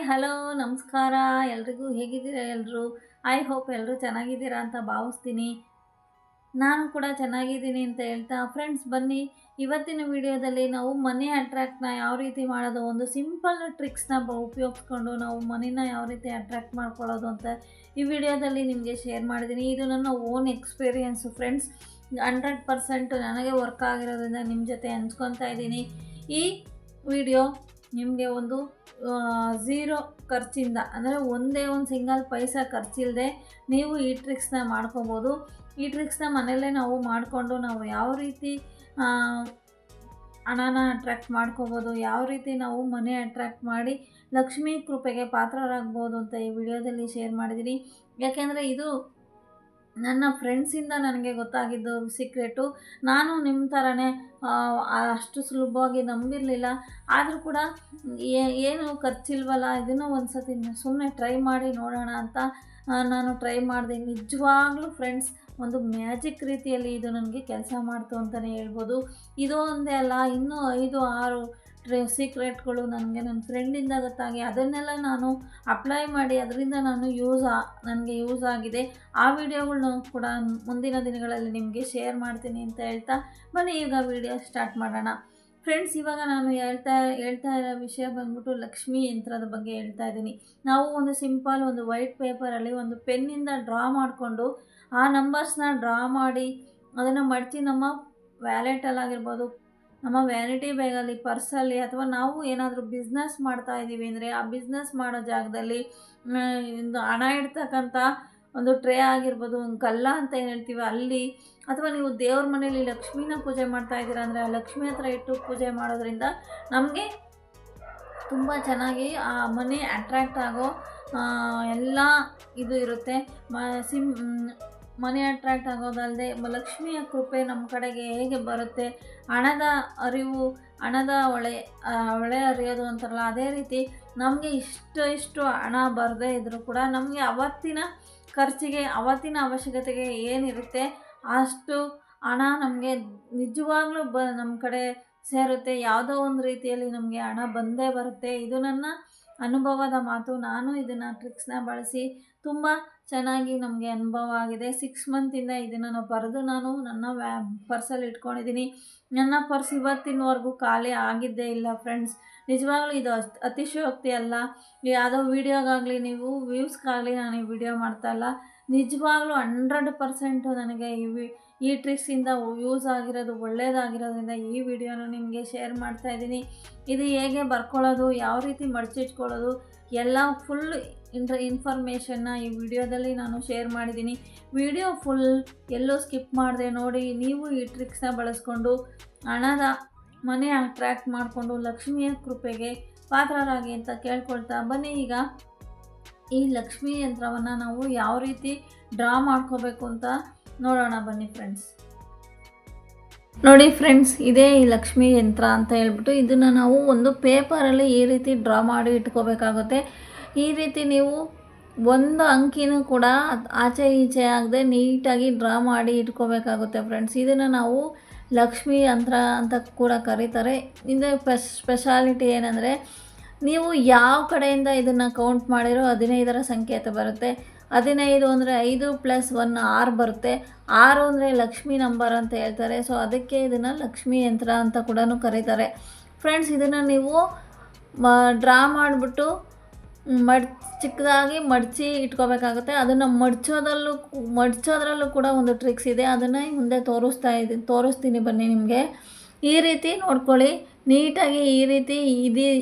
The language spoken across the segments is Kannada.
ಹಲೋ, ನಮಸ್ಕಾರ ಎಲ್ರಿಗೂ. ಹೇಗಿದ್ದೀರಾ ಎಲ್ಲರೂ? ಐ ಹೋಪ್ ಎಲ್ಲರೂ ಚೆನ್ನಾಗಿದ್ದೀರಾ ಅಂತ ಭಾವಿಸ್ತೀನಿ. ನಾನು ಕೂಡ ಚೆನ್ನಾಗಿದ್ದೀನಿ ಅಂತ ಹೇಳ್ತಾ, ಫ್ರೆಂಡ್ಸ್ ಬನ್ನಿ ಇವತ್ತಿನ ವಿಡಿಯೋದಲ್ಲಿ ನಾವು ಮನಿ ಅಟ್ರಾಕ್ಟ್ನ ಯಾವ ರೀತಿ ಮಾಡೋದು, ಒಂದು ಸಿಂಪಲ್ ಟ್ರಿಕ್ಸ್ನ ಉಪಯೋಗಿಸ್ಕೊಂಡು ನಾವು ಮನಿನ ಯಾವ ರೀತಿ ಅಟ್ರಾಕ್ಟ್ ಮಾಡ್ಕೊಳ್ಳೋದು ಅಂತ ಈ ವಿಡಿಯೋದಲ್ಲಿ ನಿಮಗೆ ಶೇರ್ ಮಾಡಿದ್ದೀನಿ. ಇದು ನನ್ನ ಓನ್ ಎಕ್ಸ್ಪೀರಿಯೆನ್ಸು ಫ್ರೆಂಡ್ಸ್. 100% ನನಗೆ ವರ್ಕ್ ಆಗಿರೋದ್ರಿಂದ ನಿಮ್ಮ ಜೊತೆ ಹಂಚ್ಕೊತಾ ಇದ್ದೀನಿ. ಈ ವಿಡಿಯೋ ನಿಮಗೆ ಒಂದು ಝೀರೋ ಖರ್ಚಿಂದ, ಅಂದರೆ ಒಂದೇ ಒಂದು ಸಿಂಗಲ್ ಪೈಸಾ ಖರ್ಚಿಲ್ಲದೆ ನೀವು ಈ ಟ್ರಿಕ್ಸ್ನ ಮಾಡ್ಕೋಬೋದು. ಈ ಟ್ರಿಕ್ಸ್ನ ಮನೆಯಲ್ಲೇ ನಾವು ಮಾಡಿಕೊಂಡು ನಾವು ಯಾವ ರೀತಿ ಹಣನ ಅಟ್ರ್ಯಾಕ್ಟ್ ಮಾಡ್ಕೋಬೋದು, ಯಾವ ರೀತಿ ನಾವು ಮನೆ ಅಟ್ರ್ಯಾಕ್ಟ್ ಮಾಡಿ ಲಕ್ಷ್ಮೀ ಕೃಪೆಗೆ ಪಾತ್ರರಾಗ್ಬೋದು ಅಂತ ಈ ವಿಡಿಯೋದಲ್ಲಿ ಶೇರ್ ಮಾಡಿದ್ದೀನಿ. ಯಾಕೆಂದರೆ ಇದು ನನ್ನ ಫ್ರೆಂಡ್ಸಿಂದ ನನಗೆ ಗೊತ್ತಾಗಿದ್ದು ಸೀಕ್ರೆಟು. ನಾನು ನಿಮ್ಮ ಥರನೇ ಅಷ್ಟು ಸುಲಭವಾಗಿ ನಂಬಿರಲಿಲ್ಲ. ಆದರೂ ಕೂಡ ಏನು ಖರ್ಚಿಲ್ವಲ್ಲ, ಇದನ್ನು ಒಂದು ಸತಿ ಸುಮ್ಮನೆ ಟ್ರೈ ಮಾಡಿ ನೋಡೋಣ ಅಂತ ನಾನು ಟ್ರೈ ಮಾಡಿದೆ. ನಿಜವಾಗ್ಲೂ ಫ್ರೆಂಡ್ಸ್, ಒಂದು ಮ್ಯಾಜಿಕ್ ರೀತಿಯಲ್ಲಿ ಇದು ನನಗೆ ಕೆಲಸ ಮಾಡ್ತು ಅಂತಲೇ ಹೇಳ್ಬೋದು. ಇದು ಒಂದೇ ಅಲ್ಲ, ಇನ್ನೂ 5-6 ಸೀಕ್ರೆಟ್ಗಳು ನನಗೆ ನನ್ನ ಫ್ರೆಂಡಿಂದ ಗೊತ್ತಾಗಿ ಅದನ್ನೆಲ್ಲ ನಾನು ಅಪ್ಲೈ ಮಾಡಿ ಅದರಿಂದ ನನಗೆ ಯೂಸ್ ಆಗಿದೆ. ಆ ವಿಡಿಯೋಗಳ್ನ ಕೂಡ ಮುಂದಿನ ದಿನಗಳಲ್ಲಿ ನಿಮಗೆ ಶೇರ್ ಮಾಡ್ತೀನಿ ಅಂತ ಹೇಳ್ತಾ ಬನ್ನಿ ಈಗ ವಿಡಿಯೋ ಸ್ಟಾರ್ಟ್ ಮಾಡೋಣ. ಫ್ರೆಂಡ್ಸ್, ಇವಾಗ ನಾನು ಹೇಳ್ತಾ ಇರೋ ವಿಷಯ ಬಂದ್ಬಿಟ್ಟು ಲಕ್ಷ್ಮೀ ಯಂತ್ರದ ಬಗ್ಗೆ ಹೇಳ್ತಾ ಇದ್ದೀನಿ. ನಾವು ಒಂದು ಸಿಂಪಲ್ ಒಂದು ವೈಟ್ ಪೇಪರಲ್ಲಿ ಒಂದು ಪೆನ್ನಿಂದ ಡ್ರಾ ಮಾಡಿಕೊಂಡು ಆ ನಂಬರ್ಸ್ನ ಡ್ರಾ ಮಾಡಿ ಅದನ್ನು ಮಡಚಿ ನಮ್ಮ ವ್ಯಾಲೆಟಲ್ಲಾಗಿರ್ಬೋದು, ನಮ್ಮ ವ್ಯಾನಿಟಿ ಬ್ಯಾಗಲ್ಲಿ, ಪರ್ಸಲ್ಲಿ, ಅಥವಾ ನಾವು ಏನಾದರೂ ಬಿಸ್ನೆಸ್ ಮಾಡ್ತಾ ಇದ್ದೀವಿ ಅಂದರೆ ಆ ಬಿಸ್ನೆಸ್ ಮಾಡೋ ಜಾಗದಲ್ಲಿ ಒಂದು ಹಣ ಇಡ್ತಕ್ಕಂಥ ಒಂದು ಟ್ರೇ ಆಗಿರ್ಬೋದು, ಒಂದು ಕಲ್ಲ ಅಂತ ಏನು ಹೇಳ್ತೀವಿ ಅಲ್ಲಿ, ಅಥವಾ ನೀವು ದೇವ್ರ ಮನೇಲಿ ಲಕ್ಷ್ಮೀನ ಪೂಜೆ ಮಾಡ್ತಾ ಇದ್ದೀರಾ ಅಂದರೆ ಆ ಲಕ್ಷ್ಮಿ ಹತ್ರ ಇಟ್ಟು ಪೂಜೆ ಮಾಡೋದ್ರಿಂದ ನಮಗೆ ತುಂಬ ಚೆನ್ನಾಗಿ ಆ ಮನಿ ಅಟ್ರ್ಯಾಕ್ಟ್ ಆಗೋ ಎಲ್ಲ ಇದು ಇರುತ್ತೆ. ಮನಿ ಅಟ್ರ್ಯಾಕ್ಟ್ ಆಗೋದಲ್ಲದೆ ಲಕ್ಷ್ಮಿಯ ಕೃಪೆ ನಮ್ಮ ಕಡೆಗೆ ಹೇಗೆ ಬರುತ್ತೆ, ಹಣದ ಅರಿವು, ಹಣದ ಹೊಳೆ ಹರಿಯೋದು ಅಂತಾರಲ್ಲ, ಅದೇ ರೀತಿ ನಮಗೆ ಇಷ್ಟು ಹಣ ಬರದೇ ಇದ್ದರೂ ಕೂಡ ನಮಗೆ ಅವತ್ತಿನ ಖರ್ಚಿಗೆ, ಅವತ್ತಿನ ಅವಶ್ಯಕತೆಗೆ ಏನಿರುತ್ತೆ ಅಷ್ಟು ಹಣ ನಮಗೆ ನಿಜವಾಗ್ಲೂ ನಮ್ಮ ಕಡೆ ಸೇರುತ್ತೆ. ಯಾವುದೋ ಒಂದು ರೀತಿಯಲ್ಲಿ ನಮಗೆ ಹಣ ಬಂದೇ ಬರುತ್ತೆ. ಇದು ನನ್ನ ಅನುಭವದ ಮಾತು. ನಾನು ಇದನ್ನು ಟ್ರಿಕ್ಸ್ನ ಬಳಸಿ ತುಂಬ ಚೆನ್ನಾಗಿ ನಮಗೆ ಅನುಭವ ಆಗಿದೆ. 6 ಮಂತಿಂದ ಇದನ್ನು ಬರೆದು ನಾನು ನನ್ನ ಪರ್ಸಲ್ಲಿ ಇಟ್ಕೊಂಡಿದ್ದೀನಿ. ನನ್ನ ಪರ್ಸ್ ಇವತ್ತಿನವರೆಗೂ ಖಾಲಿ ಆಗಿದ್ದೇ ಇಲ್ಲ ಫ್ರೆಂಡ್ಸ್. ನಿಜವಾಗ್ಲೂ ಇದು ಅತಿಶಯೋಕ್ತಿ ಅಲ್ಲ. ಯಾವುದೋ ವೀಡಿಯೋಗಾಗಲಿ, ನೀವು ವ್ಯೂಸ್ಗಾಗಲಿ ನಾನು ಈ ವಿಡಿಯೋ ಮಾಡ್ತಾಯಿಲ್ಲ. ನಿಜವಾಗ್ಲೂ 100% ನನಗೆ ಈ ಟ್ರಿಕ್ಸಿಂದ ಯೂಸ್ ಆಗಿರೋದು, ಒಳ್ಳೆಯದಾಗಿರೋದ್ರಿಂದ ಈ ವಿಡಿಯೋನ ನಿಮಗೆ ಶೇರ್ ಮಾಡ್ತಾಯಿದ್ದೀನಿ. ಇದು ಹೇಗೆ ಬರ್ಕೊಳ್ಳೋದು, ಯಾವ ರೀತಿ ಮಡಚಿಟ್ಕೊಳ್ಳೋದು, ಎಲ್ಲ ಫುಲ್ ಇನ್ಫಾರ್ಮೇಷನ್ನ ಈ ವಿಡಿಯೋದಲ್ಲಿ ನಾನು ಶೇರ್ ಮಾಡಿದ್ದೀನಿ. ವಿಡಿಯೋ ಫುಲ್ ಎಲ್ಲೂ ಸ್ಕಿಪ್ ಮಾಡಿದೆ ನೋಡಿ. ನೀವು ಈ ಟ್ರಿಕ್ಸ್ನ ಬಳಸ್ಕೊಂಡು ಹಣದ ಮನೆ ಅಟ್ರ್ಯಾಕ್ಟ್ ಮಾಡಿಕೊಂಡು ಲಕ್ಷ್ಮಿಯ ಕೃಪೆಗೆ ಪಾತ್ರರಾಗಿ ಅಂತ ಕೇಳ್ಕೊಳ್ತಾ ಬನ್ನಿ ಈಗ ಈ ಲಕ್ಷ್ಮೀ ಯಂತ್ರವನ್ನು ನಾವು ಯಾವ ರೀತಿ ಡ್ರಾ ಮಾಡ್ಕೋಬೇಕು ಅಂತ ನೋಡೋಣ ಬನ್ನಿ ಫ್ರೆಂಡ್ಸ್. ನೋಡಿ ಫ್ರೆಂಡ್ಸ್, ಇದೇ ಈ ಲಕ್ಷ್ಮೀ ಯಂತ್ರ ಅಂತ ಹೇಳ್ಬಿಟ್ಟು ಇದನ್ನು ನಾವು ಒಂದು ಪೇಪರಲ್ಲಿ ಈ ರೀತಿ ಡ್ರಾ ಮಾಡಿ ಇಟ್ಕೋಬೇಕಾಗುತ್ತೆ. ಈ ರೀತಿ ನೀವು ಒಂದು ಅಂಕಿನೂ ಕೂಡ ಆಚೆ ಈಚೆ ಆಗದೆ ನೀಟಾಗಿ ಡ್ರಾ ಮಾಡಿ ಇಟ್ಕೋಬೇಕಾಗುತ್ತೆ ಫ್ರೆಂಡ್ಸ್. ಇದನ್ನು ನಾವು ಲಕ್ಷ್ಮೀ ಯಂತ್ರ ಅಂತ ಕೂಡ ಕರೀತಾರೆ. ಇದು ಸ್ಪೆಷಾಲಿಟಿ ಏನಂದರೆ, ನೀವು ಯಾವ ಕಡೆಯಿಂದ ಇದನ್ನು ಕೌಂಟ್ ಮಾಡಿರೋ 15ರ ಸಂಕೇತ ಬರುತ್ತೆ. 15 ಅಂದರೆ 5 + 1 6 ಬರುತ್ತೆ. 6 ಅಂದರೆ ಲಕ್ಷ್ಮೀ ನಂಬರ್ ಅಂತ ಹೇಳ್ತಾರೆ. ಸೊ ಅದಕ್ಕೆ ಇದನ್ನು ಲಕ್ಷ್ಮೀ ಯಂತ್ರ ಅಂತ ಕೂಡ ಕರೀತಾರೆ ಫ್ರೆಂಡ್ಸ್. ಇದನ್ನು ನೀವು ಡ್ರಾ ಮಾಡಿಬಿಟ್ಟು ಚಿಕ್ಕದಾಗಿ ಮಡಚಿ ಇಟ್ಕೋಬೇಕಾಗುತ್ತೆ. ಅದನ್ನು ಮಡ್ಚೋದ್ರಲ್ಲೂ ಕೂಡ ಒಂದು ಟ್ರಿಕ್ಸ್ ಇದೆ. ಅದನ್ನು ಮುಂದೆ ತೋರಿಸ್ತೀನಿ ಬನ್ನಿ ನಿಮಗೆ. ಈ ರೀತಿ ನೋಡ್ಕೊಳ್ಳಿ ನೀಟಾಗಿ. ಈ ರೀತಿ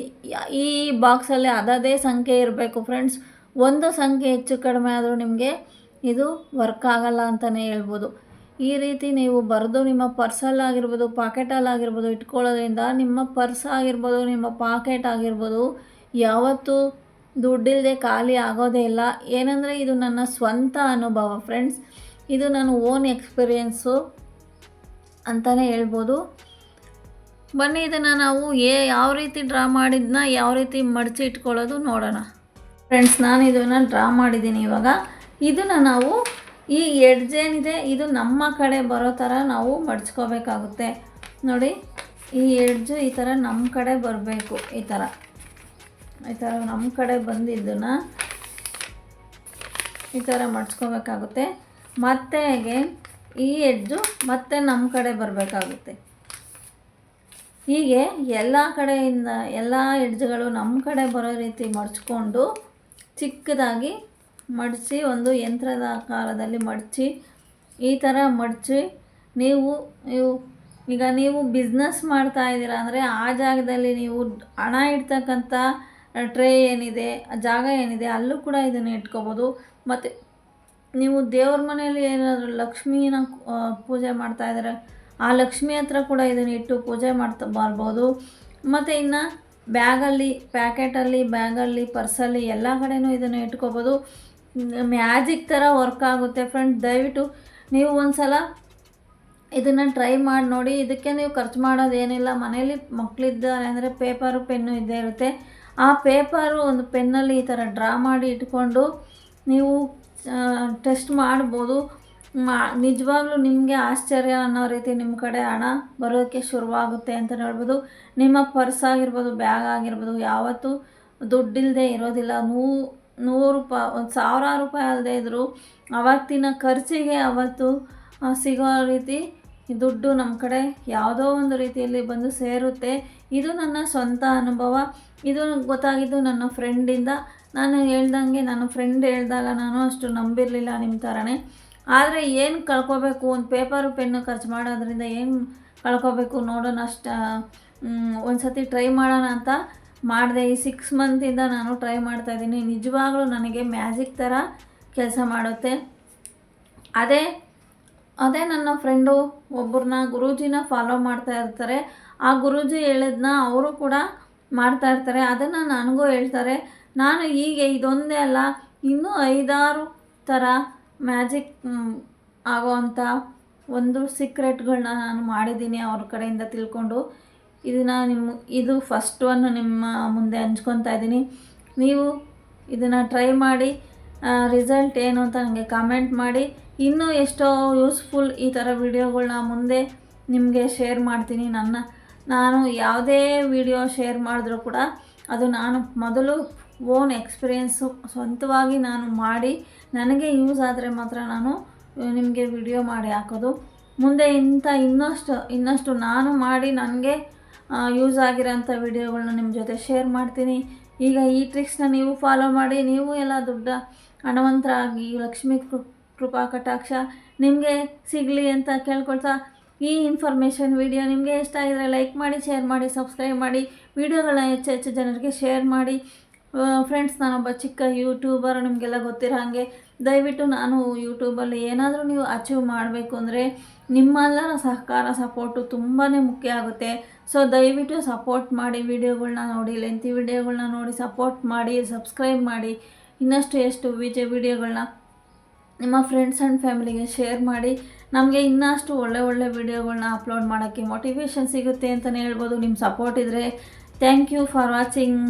ಈ ಬಾಕ್ಸಲ್ಲಿ ಅದೇ ಸಂಖ್ಯೆ ಇರಬೇಕು ಫ್ರೆಂಡ್ಸ್. ಒಂದು ಸಂಖ್ಯೆ ಹೆಚ್ಚು ಕಡಿಮೆ ಆದರೂ ನಿಮಗೆ ಇದು ವರ್ಕ್ ಆಗಲ್ಲ ಅಂತಲೇ ಹೇಳ್ಬೋದು. ಈ ರೀತಿ ನೀವು ಬರೆದು ನಿಮ್ಮ ಪರ್ಸಲ್ಲಾಗಿರ್ಬೋದು, ಪಾಕೆಟಲ್ಲಾಗಿರ್ಬೋದು ಇಟ್ಕೊಳ್ಳೋದ್ರಿಂದ ನಿಮ್ಮ ಪರ್ಸ್ ಆಗಿರ್ಬೋದು, ನಿಮ್ಮ ಪಾಕೆಟ್ ಆಗಿರ್ಬೋದು ಯಾವತ್ತೂ ದುಡ್ಡಿಲ್ಲದೆ ಖಾಲಿ ಆಗೋದೇ ಇಲ್ಲ. ಏನಂದರೆ ಇದು ನನ್ನ ಸ್ವಂತ ಅನುಭವ ಫ್ರೆಂಡ್ಸ್. ಇದು ನನ್ನ ಓನ್ ಎಕ್ಸ್ಪೀರಿಯೆನ್ಸು ಅಂತಲೇ ಹೇಳ್ಬೋದು. ಬನ್ನಿ ಇದನ್ನು ನಾವು ಯಾವ ರೀತಿ ಡ್ರಾ ಮಾಡಿದ್ನ ಯಾವ ರೀತಿ ಮಡಚಿ ಇಟ್ಕೊಳ್ಳೋದು ನೋಡೋಣ ಫ್ರೆಂಡ್ಸ್. ನಾನು ಇದನ್ನು ಡ್ರಾ ಮಾಡಿದ್ದೀನಿ. ಇವಾಗ ಇದನ್ನು ನಾವು ಈ ಎಡ್ಜ್ ಏನಿದೆ ಇದು ನಮ್ಮ ಕಡೆ ಬರೋ ಥರ ನಾವು ಮಡ್ಚ್ಕೋಬೇಕಾಗುತ್ತೆ. ನೋಡಿ, ಈ ಎಡ್ಜು ಈ ಥರ ನಮ್ಮ ಕಡೆ ಬರಬೇಕು. ಈ ಥರ ಈ ಥರ ನಮ್ಮ ಕಡೆ ಬಂದಿದ್ದನ್ನು ಈ ಥರ ಮಡ್ಚ್ಕೋಬೇಕಾಗುತ್ತೆ. ಮತ್ತೆ ಈ ಎಡ್ಜು ಮತ್ತೆ ನಮ್ಮ ಕಡೆ ಬರಬೇಕಾಗುತ್ತೆ. ಹೀಗೆ ಎಲ್ಲ ಕಡೆಯಿಂದ ಎಲ್ಲ ಎಡ್ಜ್ಗಳು ನಮ್ಮ ಕಡೆ ಬರೋ ರೀತಿ ಮಡ್ಚ್ಕೊಂಡು ಚಿಕ್ಕದಾಗಿ ಮಡಚಿ ಒಂದು ಯಂತ್ರದ ಆಕಾರದಲ್ಲಿ ಮಡಚಿ ಈ ಥರ ಮಡಚಿ ನೀವು ಈಗ ನೀವು ಬಿಸ್ನೆಸ್ ಮಾಡ್ತಾ ಇದ್ದೀರಾ ಅಂದರೆ ಆ ಜಾಗದಲ್ಲಿ ನೀವು ಹಣ ಇಡ್ತಕ್ಕಂಥ ಟ್ರೇ ಏನಿದೆ, ಜಾಗ ಏನಿದೆ ಅಲ್ಲೂ ಕೂಡ ಇದನ್ನು ಇಟ್ಕೋಬೋದು. ಮತ್ತು ನೀವು ದೇವ್ರ ಮನೆಯಲ್ಲಿ ಏನಾದರೂ ಲಕ್ಷ್ಮೀನ ಪೂಜೆ ಮಾಡ್ತಾ ಇದ್ದಾರೆ, ಆ ಲಕ್ಷ್ಮಿ ಹತ್ರ ಕೂಡ ಇದನ್ನು ಇಟ್ಟು ಪೂಜೆ ಬರ್ಬೋದು. ಮತ್ತು ಇನ್ನು ಬ್ಯಾಗಲ್ಲಿ, ಪ್ಯಾಕೆಟಲ್ಲಿ, ಬ್ಯಾಗಲ್ಲಿ, ಪರ್ಸಲ್ಲಿ ಎಲ್ಲ ಕಡೆಯೂ ಇದನ್ನು ಇಟ್ಕೋಬೋದು. ಮ್ಯಾಜಿಕ್ ಥರ ವರ್ಕ್ ಆಗುತ್ತೆ ಫ್ರೆಂಡ್. ದಯವಿಟ್ಟು ನೀವು ಒಂದು ಸಲ ಇದನ್ನು ಟ್ರೈ ಮಾಡಿ ನೋಡಿ. ಇದಕ್ಕೆ ನೀವು ಖರ್ಚು ಮಾಡೋದೇನಿಲ್ಲ. ಮನೇಲಿ ಮಕ್ಕಳಿದ್ದಾರೆ ಅಂದರೆ ಪೇಪರು ಪೆನ್ನು ಇದ್ದೇ ಇರುತ್ತೆ. ಆ ಪೇಪರು ಒಂದು ಪೆನ್ನಲ್ಲಿ ಈ ಥರ ಡ್ರಾ ಮಾಡಿ ಇಟ್ಕೊಂಡು ನೀವು ಟೆಸ್ಟ್ ಮಾಡ್ಬೋದು. ನಿಜವಾಗ್ಲೂ ನಿಮಗೆ ಆಶ್ಚರ್ಯ ಅನ್ನೋ ರೀತಿ ನಿಮ್ಮ ಕಡೆ ಹಣ ಬರೋಕ್ಕೆ ಶುರುವಾಗುತ್ತೆ ಅಂತ ಹೇಳ್ಬೋದು. ನಿಮ್ಮ ಪರ್ಸ್ ಆಗಿರ್ಬೋದು, ಬ್ಯಾಗ್ ಆಗಿರ್ಬೋದು, ಯಾವತ್ತೂ ದುಡ್ಡಿಲ್ಲದೆ ಇರೋದಿಲ್ಲ. 100 ರೂಪಾಯಿ, 1000 ರೂಪಾಯಿ ಅಲ್ಲದೆ ಇದ್ದರೂ ಅವತ್ತಿನ ಖರ್ಚಿಗೆ ಅವತ್ತು ಸಿಗೋ ರೀತಿ ದುಡ್ಡು ನಮ್ಮ ಕಡೆ ಯಾವುದೋ ಒಂದು ರೀತಿಯಲ್ಲಿ ಬಂದು ಸೇರುತ್ತೆ. ಇದು ನನ್ನ ಸ್ವಂತ ಅನುಭವ. ಇದು ಗೊತ್ತಾಗಿದ್ದು ನನ್ನ ಫ್ರೆಂಡಿಂದ. ನಾನು ಹೇಳ್ದಂಗೆ ನನ್ನ ಫ್ರೆಂಡ್ ಹೇಳಿದಾಗ ನಾನು ಅಷ್ಟು ನಂಬಿರಲಿಲ್ಲ ನಿಮ್ಮ ಥರನೇ. ಆದರೆ ಏನು ಕಳ್ಕೊಬೇಕು, ಒಂದು ಪೇಪರು ಪೆನ್ನು ಖರ್ಚು ಮಾಡೋದ್ರಿಂದ ಏನು ಕಳ್ಕೊಬೇಕು ನೋಡೋಣ, ಒಂದು ಸತಿ ಟ್ರೈ ಮಾಡೋಣ ಅಂತ ಮಾಡಿದೆ. ಈ 6 ಮಂತಿಂದ ನಾನು ಟ್ರೈ ಮಾಡ್ತಾಯಿದ್ದೀನಿ. ನಿಜವಾಗ್ಲೂ ನನಗೆ ಮ್ಯಾಜಿಕ್ ಥರ ಕೆಲಸ ಮಾಡುತ್ತೆ. ಅದೇ ನನ್ನ ಫ್ರೆಂಡು ಒಬ್ಬರನ್ನ ಗುರೂಜಿನ ಫಾಲೋ ಮಾಡ್ತಾ ಇರ್ತಾರೆ. ಆ ಗುರೂಜಿ ಹೇಳಿದ್ನ ಅವರು ಕೂಡ ಮಾಡ್ತಾ ಇರ್ತಾರೆ. ಅದನ್ನು ನನಗೂ ಹೇಳ್ತಾರೆ. ನಾನು ಹೀಗೆ ಇದೊಂದೇ ಅಲ್ಲ, ಇನ್ನೂ 5-6 ಥರ ಮ್ಯಾಜಿಕ್ ಆಗೋವಂಥ ಒಂದು ಸೀಕ್ರೆಟ್ಗಳನ್ನ ನಾನು ಮಾಡಿದ್ದೀನಿ ಅವ್ರ ಕಡೆಯಿಂದ ತಿಳ್ಕೊಂಡು. ಇದು ಫಸ್ಟ್ ಒನ್ ನಿಮ್ಮ ಮುಂದೆ ಹಂಚ್ಕೊತಾ ಇದ್ದೀನಿ. ನೀವು ಇದನ್ನು ಟ್ರೈ ಮಾಡಿ ರಿಸಲ್ಟ್ ಏನು ಅಂತ ನನಗೆ ಕಾಮೆಂಟ್ ಮಾಡಿ. ಇನ್ನೂ ಎಷ್ಟೋ ಯೂಸ್ಫುಲ್ ಈ ಥರ ವಿಡಿಯೋಗಳನ್ನ ಮುಂದೆ ನಿಮಗೆ ಶೇರ್ ಮಾಡ್ತೀನಿ. ನಾನು ಯಾವುದೇ ವಿಡಿಯೋ ಶೇರ್ ಮಾಡಿದ್ರೂ ಕೂಡ ಅದು ನಾನು ಮೊದಲು ಓನ್ ಎಕ್ಸ್ಪೀರಿಯೆನ್ಸು ಸ್ವಂತವಾಗಿ ನಾನು ಮಾಡಿ ನನಗೆ ಯೂಸ್ ಆದರೆ ಮಾತ್ರ ನಾನು ನಿಮಗೆ ವಿಡಿಯೋ ಮಾಡಿ ಹಾಕೋದು. ಮುಂದೆ ಇನ್ನಷ್ಟು ನಾನು ಮಾಡಿ ನನಗೆ ಯೂಸ್ ಆಗಿರೋಂಥ ವಿಡಿಯೋಗಳನ್ನ ನಿಮ್ಮ ಜೊತೆ ಶೇರ್ ಮಾಡ್ತೀನಿ. ಈಗ ಈ ಟ್ರಿಕ್ಸ್ನ ನೀವು ಫಾಲೋ ಮಾಡಿ, ನೀವು ಎಲ್ಲ ಹಣವಂತರಾಗಿ ಲಕ್ಷ್ಮೀ ಕೃಪಾ ಕಟಾಕ್ಷ ನಿಮಗೆ ಸಿಗಲಿ ಅಂತ ಕೇಳ್ಕೊಳ್ತಾ, ಈ ಇನ್ಫಾರ್ಮೇಷನ್ ವಿಡಿಯೋ ನಿಮಗೆ ಇಷ್ಟ ಆಗಿದರೆ ಲೈಕ್ ಮಾಡಿ, ಶೇರ್ ಮಾಡಿ, ಸಬ್ಸ್ಕ್ರೈಬ್ ಮಾಡಿ, ವಿಡಿಯೋಗಳನ್ನ ಹೆಚ್ಚು ಜನರಿಗೆ ಶೇರ್ ಮಾಡಿ. ಫ್ರೆಂಡ್ಸ್, ನಾನೊಬ್ಬ ಚಿಕ್ಕ ಯೂಟ್ಯೂಬರ್, ನಿಮಗೆಲ್ಲ ಗೊತ್ತಿರೋ ಹಾಗೆ. ದಯವಿಟ್ಟು ನಾನು ಯೂಟ್ಯೂಬಲ್ಲಿ ಏನಾದರೂ ನೀವು ಅಚೀವ್ ಮಾಡಬೇಕು ಅಂದರೆ ನಿಮ್ಮೆಲ್ಲರ ಸಹಕಾರ, ಸಪೋರ್ಟು ತುಂಬಾ ಮುಖ್ಯ ಆಗುತ್ತೆ. ಸೊ ದಯವಿಟ್ಟು ಸಪೋರ್ಟ್ ಮಾಡಿ, ವಿಡಿಯೋಗಳ್ನ ನೋಡಿ, ಲೆಂತಿ ವಿಡಿಯೋಗಳ್ನ ನೋಡಿ ಸಪೋರ್ಟ್ ಮಾಡಿ, ಸಬ್ಸ್ಕ್ರೈಬ್ ಮಾಡಿ. ಇನ್ನಷ್ಟು ವಿಡಿಯೋಗಳನ್ನ ನಿಮ್ಮ ಫ್ರೆಂಡ್ಸ್ ಆ್ಯಂಡ್ ಫ್ಯಾಮಿಲಿಗೆ ಶೇರ್ ಮಾಡಿ. ನಮಗೆ ಇನ್ನಷ್ಟು ಒಳ್ಳೆ ವಿಡಿಯೋಗಳನ್ನ ಅಪ್ಲೋಡ್ ಮಾಡೋಕ್ಕೆ ಮೋಟಿವೇಶನ್ ಸಿಗುತ್ತೆ ಅಂತಲೇ ಹೇಳ್ಬೋದು. ನಿಮ್ಮ ಸಪೋರ್ಟ್ ಇದ್ದರೆ. Thank you for watching.